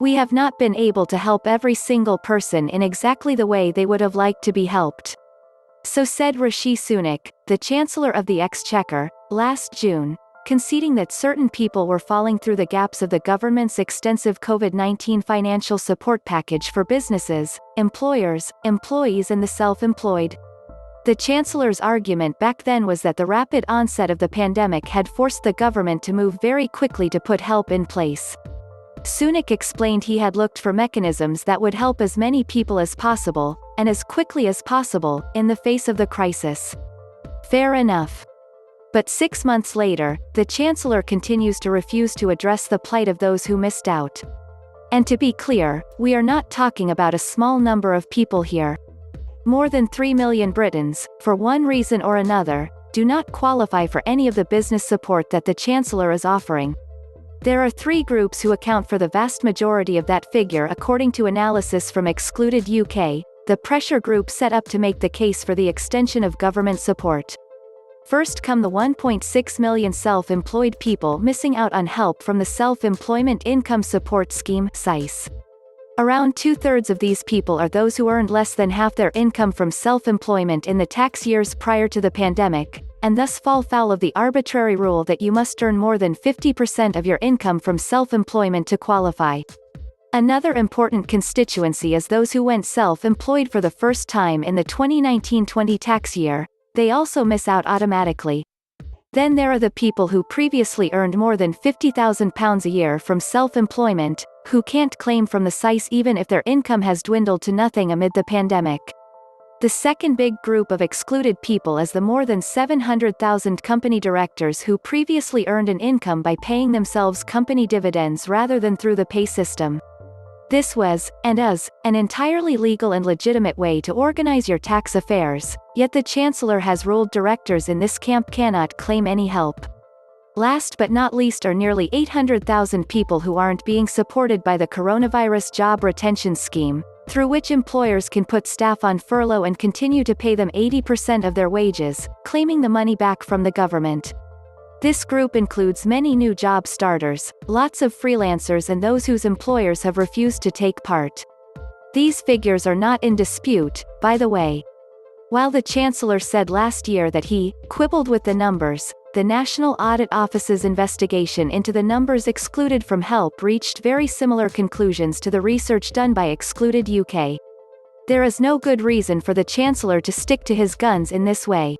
We have not been able to help every single person in exactly the way they would have liked to be helped. So said Rishi Sunak, the Chancellor of the Exchequer, last June, conceding that certain people were falling through the gaps of the government's extensive COVID-19 financial support package for businesses, employers, employees and the self-employed. The Chancellor's argument back then was that the rapid onset of the pandemic had forced the government to move very quickly to put help in place. Sunak explained he had looked for mechanisms that would help as many people as possible, and as quickly as possible, in the face of the crisis. Fair enough. But 6 months later, the Chancellor continues to refuse to address the plight of those who missed out. And to be clear, we are not talking about a small number of people here. More than 3 million Britons, for one reason or another, do not qualify for any of the business support that the Chancellor is offering. There are 3 groups who account for the vast majority of that figure according to analysis from Excluded UK, the pressure group set up to make the case for the extension of government support. First come the 1.6 million self-employed people missing out on help from the Self-Employment Income Support Scheme (SEISS). Around 2/3 of these people are those who earned less than half their income from self-employment in the tax years prior to the pandemic, and thus fall foul of the arbitrary rule that you must earn more than 50% of your income from self-employment to qualify. Another important constituency is those who went self-employed for the first time in the 2019-20 tax year. They also miss out automatically. Then there are the people who previously earned more than £50,000 a year from self-employment, who can't claim from the SEISS even if their income has dwindled to nothing amid the pandemic. The second big group of excluded people is the more than 700,000 company directors who previously earned an income by paying themselves company dividends rather than through the pay system. This was, and is, an entirely legal and legitimate way to organize your tax affairs, yet the Chancellor has ruled directors in this camp cannot claim any help. Last but not least are nearly 800,000 people who aren't being supported by the Coronavirus Job Retention Scheme, through which employers can put staff on furlough and continue to pay them 80% of their wages, claiming the money back from the government. This group includes many new job starters, lots of freelancers and those whose employers have refused to take part. These figures are not in dispute, by the way. While the Chancellor said last year that he quibbled with the numbers, the National Audit Office's investigation into the numbers excluded from help reached very similar conclusions to the research done by Excluded UK. There is no good reason for the Chancellor to stick to his guns in this way.